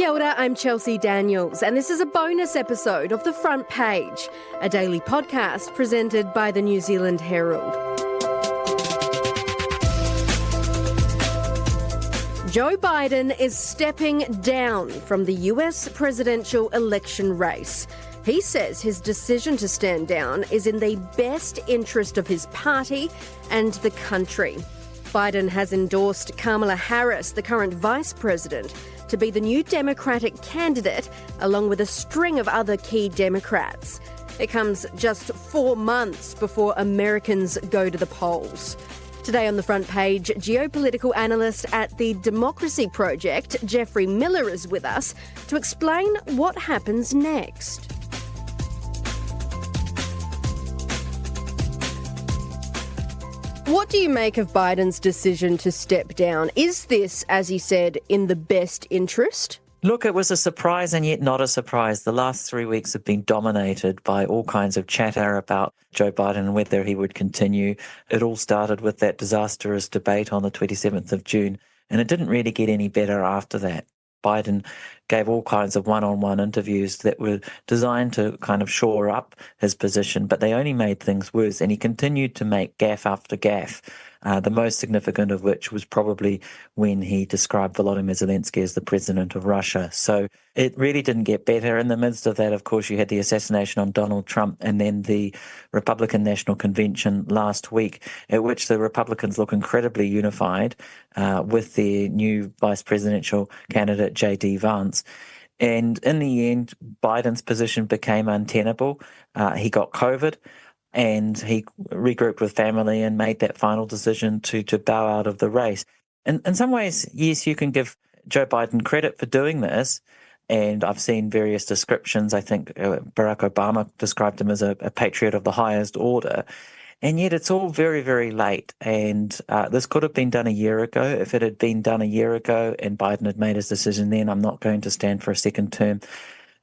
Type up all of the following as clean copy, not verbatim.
Kia ora, I'm Chelsea Daniels, and this is a bonus episode of The Front Page, a daily podcast presented by the New Zealand Herald. Joe Biden is stepping down from the US presidential election race. He says his decision to stand down is in the best interest of his party and the country. Biden has endorsed Kamala Harris, the current vice president, to be the new Democratic candidate, along with a string of other key Democrats. It comes just 4 months before Americans go to the polls. Today on the front page, geopolitical analyst at the Democracy Project, Geoffrey Miller, is with us to explain what happens next. What do you make of Biden's decision to step down? Is this, as he said, in the best interest? Look, it was a surprise and yet not a surprise. The last 3 weeks have been dominated by all kinds of chatter about Joe Biden and whether he would continue. It all started with that disastrous debate on the 27th of June, and it didn't really get any better after that. Biden gave all kinds of one-on-one interviews that were designed to kind of shore up his position, but they only made things worse, and he continued to make gaffe after gaffe, the most significant of which was probably when he described Volodymyr Zelensky as the president of Russia. So it really didn't get better. In the midst of that, of course, you had the assassination on Donald Trump and then the Republican National Convention last week, at which the Republicans look incredibly unified with their new vice presidential candidate, J.D. Vance. And in the end, Biden's position became untenable. He got COVID, and he regrouped with family and made that final decision to bow out of the race. And in some ways, yes, you can give Joe Biden credit for doing this. And I've seen various descriptions. I think Barack Obama described him as a patriot of the highest order. And yet it's all very, very late. And this could have been done a year ago. If it had been done a year ago and Biden had made his decision then, I'm not going to stand for a second term,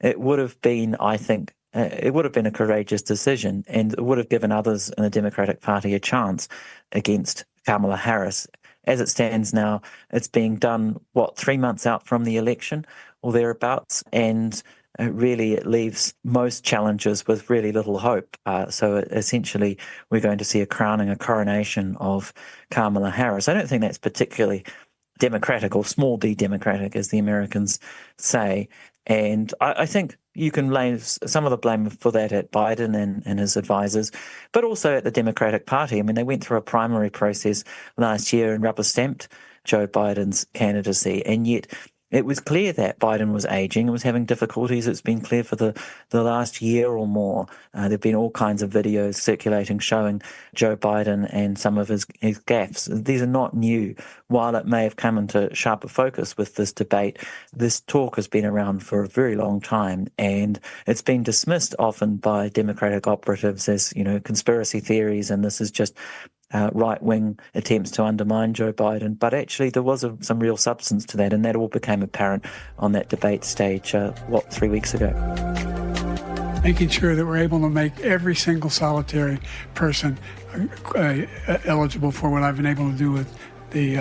it would have been, I think, it would have been a courageous decision, and it would have given others in the Democratic Party a chance against Kamala Harris. As it stands now, it's being done, 3 months out from the election or thereabouts, and really it leaves most challengers with really little hope. So essentially, we're going to see a coronation of Kamala Harris. I don't think that's particularly democratic, or small d democratic, as the Americans say. And I think you can lay some of the blame for that at Biden and his advisors, but also at the Democratic Party. I mean, they went through a primary process last year and rubber-stamped Joe Biden's candidacy, and yet it was clear that Biden was aging and was having difficulties. It's been clear for the last year or more. There have been all kinds of videos circulating showing Joe Biden and some of his gaffes. These are not new. While it may have come into sharper focus with this debate, this talk has been around for a very long time, and it's been dismissed often by Democratic operatives as, conspiracy theories, and this is just right-wing attempts to undermine Joe Biden. But actually there was some real substance to that, and that all became apparent on that debate stage, 3 weeks ago. Making sure that we're able to make every single solitary person eligible for what I've been able to do with the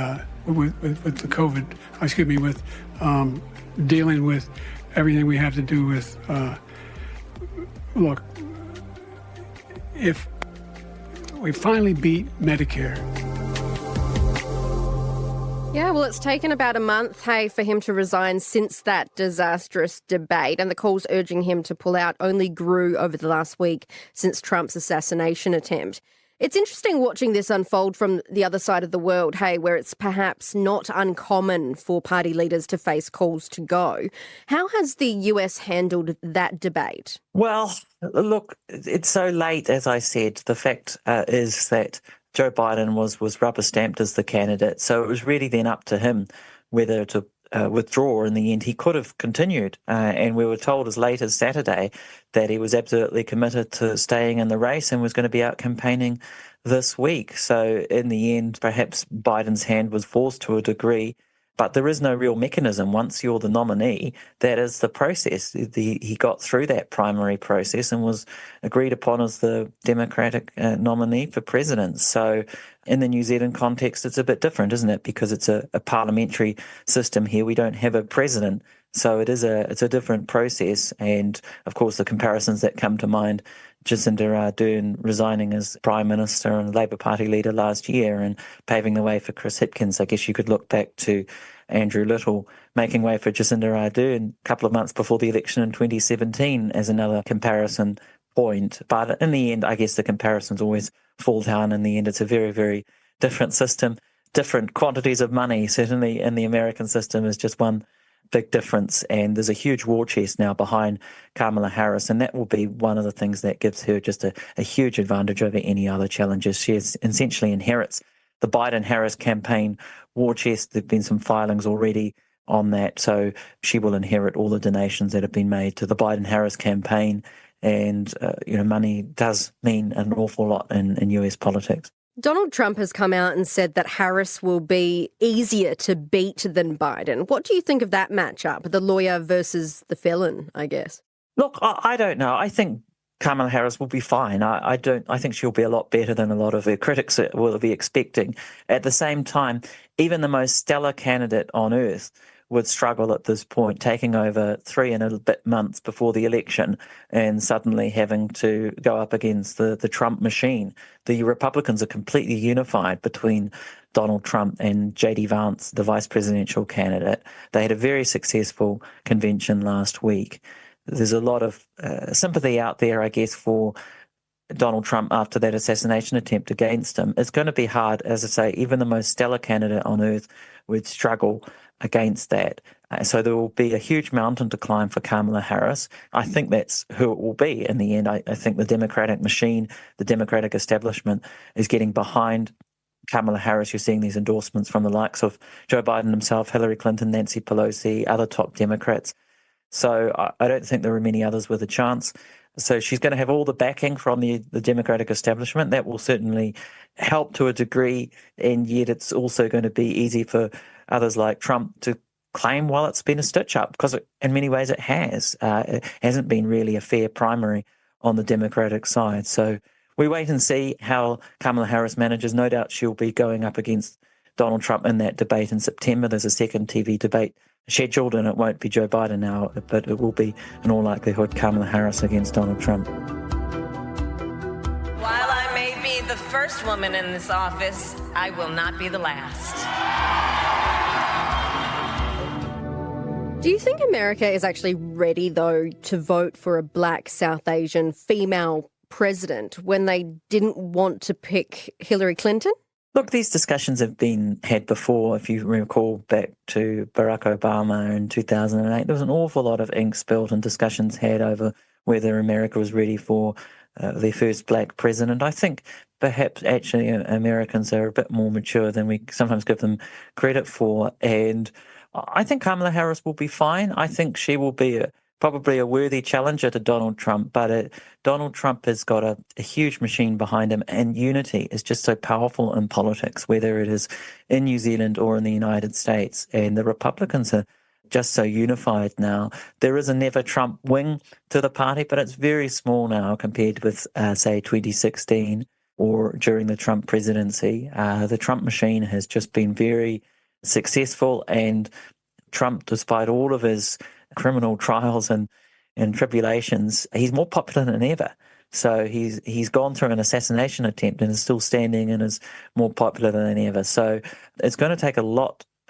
COVID, with dealing with everything we have to do with, look, if we finally beat Medicare. Yeah, well, it's taken about a month, for him to resign since that disastrous debate, and the calls urging him to pull out only grew over the last week since Trump's assassination attempt. It's interesting watching this unfold from the other side of the world, where it's perhaps not uncommon for party leaders to face calls to go. How has the US handled that debate? Well, look, it's so late, as I said. The fact is that Joe Biden was rubber-stamped as the candidate, so it was really then up to him whether to withdraw. In the end, he could have continued, and we were told as late as Saturday that he was absolutely committed to staying in the race and was going to be out campaigning this week. So in the end, perhaps Biden's hand was forced to a degree, but there is no real mechanism. Once you're the nominee, that is the process. He got through that primary process and was agreed upon as the Democratic nominee for president. So In the New Zealand context, it's a bit different, isn't it? Because it's a parliamentary system here. We don't have a president. So it's a different process. And of course, the comparisons that come to mind, Jacinda Ardern resigning as Prime Minister and Labour Party leader last year and paving the way for Chris Hipkins. I guess you could look back to Andrew Little making way for Jacinda Ardern a couple of months before the election in 2017 as another comparison point. But in the end, I guess the comparisons always fall down. In the end, it's a very, very different system, different quantities of money. Certainly in the American system is just one big difference. And there's a huge war chest now behind Kamala Harris. And that will be one of the things that gives her just a huge advantage over any other challenges. She essentially inherits the Biden-Harris campaign war chest. There have been some filings already on that. So she will inherit all the donations that have been made to the Biden-Harris campaign. And, money does mean an awful lot in US politics. Donald Trump has come out and said that Harris will be easier to beat than Biden. What do you think of that matchup, the lawyer versus the felon, I guess? Look, I don't know. I think Kamala Harris will be fine. I think she'll be a lot better than a lot of her critics will be expecting. At the same time, even the most stellar candidate on earth would struggle at this point, taking over 3 and a bit months before the election and suddenly having to go up against the Trump machine. The Republicans are completely unified between Donald Trump and J.D. Vance, the vice presidential candidate. They had a very successful convention last week. There's a lot of sympathy out there, I guess, for Donald Trump after that assassination attempt against him. It's going to be hard, as I say, even the most stellar candidate on earth would struggle against that. So there will be a huge mountain to climb for Kamala Harris. I think that's who it will be in the end. I think the Democratic machine, the Democratic establishment is getting behind Kamala Harris. You're seeing these endorsements from the likes of Joe Biden himself, Hillary Clinton, Nancy Pelosi, other top Democrats. So I don't think there are many others with a chance. So she's going to have all the backing from the Democratic establishment. That will certainly help to a degree, and yet it's also going to be easy for others like Trump to claim, well, it's been a stitch-up, because in many ways it has. It hasn't been really a fair primary on the Democratic side. So we wait and see how Kamala Harris manages. No doubt she'll be going up against Donald Trump in that debate in September. There's a second TV debate scheduled, and it won't be Joe Biden now, but it will be, in all likelihood, Kamala Harris against Donald Trump. While I may be the first woman in this office, I will not be the last. Do you think America is actually ready, though, to vote for a black South Asian female president when they didn't want to pick Hillary Clinton? Look, these discussions have been had before. If you recall back to Barack Obama in 2008, there was an awful lot of ink spilled and discussions had over whether America was ready for their first black president. I think perhaps actually Americans are a bit more mature than we sometimes give them credit for. And I think Kamala Harris will be fine. I think she will be probably a worthy challenger to Donald Trump, but Donald Trump has got a huge machine behind him, and unity is just so powerful in politics, whether it is in New Zealand or in the United States. And the Republicans are just so unified now. There is a never Trump wing to the party, but it's very small now compared with, say, 2016 or during the Trump presidency. The Trump machine has just been very successful, and Trump, despite all of his criminal trials and tribulations, he's more popular than ever. So he's gone through an assassination attempt and is still standing and is more popular than ever. So it's going to take an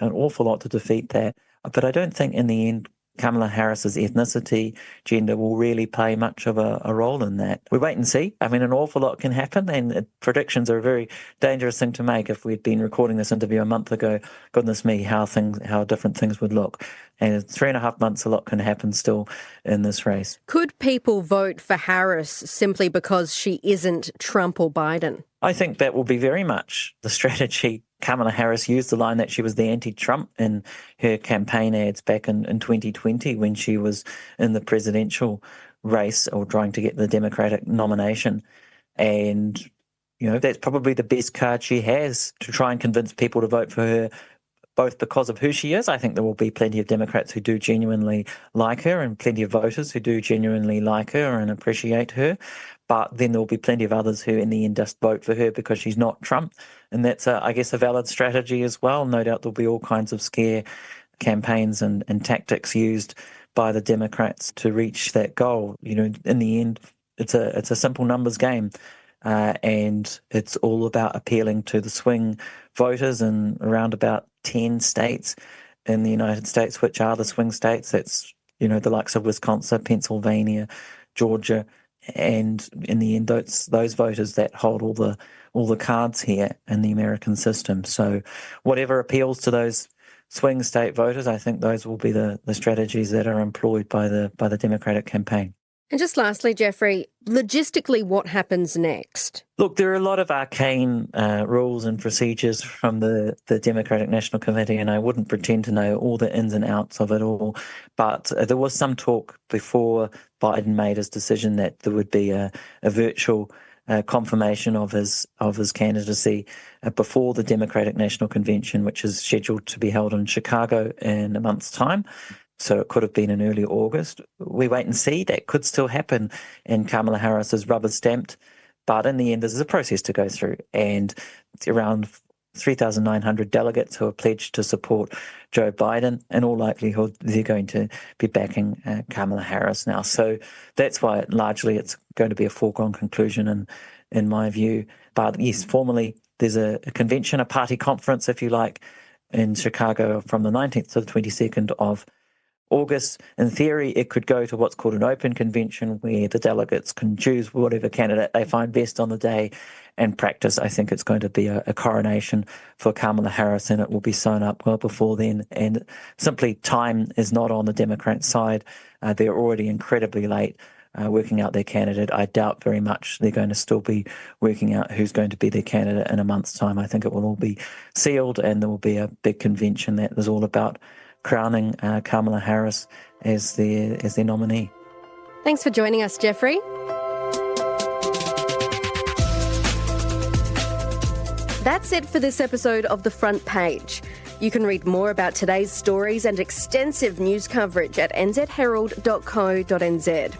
awful lot to defeat that. But I don't think in the end Kamala Harris's ethnicity, gender will really play much of a role in that. We wait and see. I mean, an awful lot can happen, and predictions are a very dangerous thing to make. If we'd been recording this interview a month ago, goodness me, how different things would look. And in 3.5 months, a lot can happen still in this race. Could people vote for Harris simply because she isn't Trump or Biden? I think that will be very much the strategy. Kamala Harris used the line that she was the anti-Trump in her campaign ads back in 2020 when she was in the presidential race or trying to get the Democratic nomination. And, that's probably the best card she has to try and convince people to vote for her, both because of who she is. I think there will be plenty of Democrats who do genuinely like her and plenty of voters who do genuinely like her and appreciate her. but then there'll be plenty of others who in the end just vote for her because she's not Trump. And that's, I guess, a valid strategy as well. No doubt there'll be all kinds of scare campaigns and tactics used by the Democrats to reach that goal. In the end, it's a simple numbers game. And it's all about appealing to the swing voters in around about 10 states in the United States, which are the swing states. That's, the likes of Wisconsin, Pennsylvania, Georgia, and in the end, those voters that hold all the cards here in the American system. So whatever appeals to those swing state voters, I think those will be the strategies that are employed by the Democratic campaign. And just lastly, Geoffrey, logistically, what happens next? Look, there are a lot of arcane rules and procedures from the Democratic National Committee, and I wouldn't pretend to know all the ins and outs of it all. But there was some talk before Biden made his decision that there would be a virtual confirmation of his candidacy before the Democratic National Convention, which is scheduled to be held in Chicago in a month's time. So it could have been in early August. We wait and see. That could still happen. And Kamala Harris is rubber-stamped. But in the end, there's a process to go through. And around 3,900 delegates who are pledged to support Joe Biden. In all likelihood, they're going to be backing Kamala Harris now. So that's why largely it's going to be a foregone conclusion in my view. But yes, formally, there's a convention, a party conference, if you like, in Chicago from the 19th to the 22nd of August. In theory, it could go to what's called an open convention where the delegates can choose whatever candidate they find best on the day. And practice, I think it's going to be a coronation for Kamala Harris, and it will be sewn up well before then. And simply time is not on the Democrat side. They're already incredibly late working out their candidate. I doubt very much they're going to still be working out who's going to be their candidate in a month's time. I think it will all be sealed, and there will be a big convention that is all about crowning Kamala Harris as their nominee. Thanks for joining us, Geoffrey. That's it for this episode of The Front Page. You can read more about today's stories and extensive news coverage at nzherald.co.nz.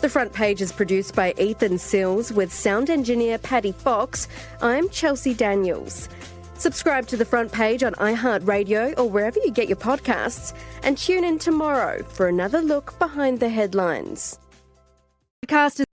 The Front Page is produced by Ethan Sills with sound engineer Paddy Fox. I'm Chelsea Daniels. Subscribe to The Front Page on iHeartRadio or wherever you get your podcasts, and tune in tomorrow for another look behind the headlines. Podcast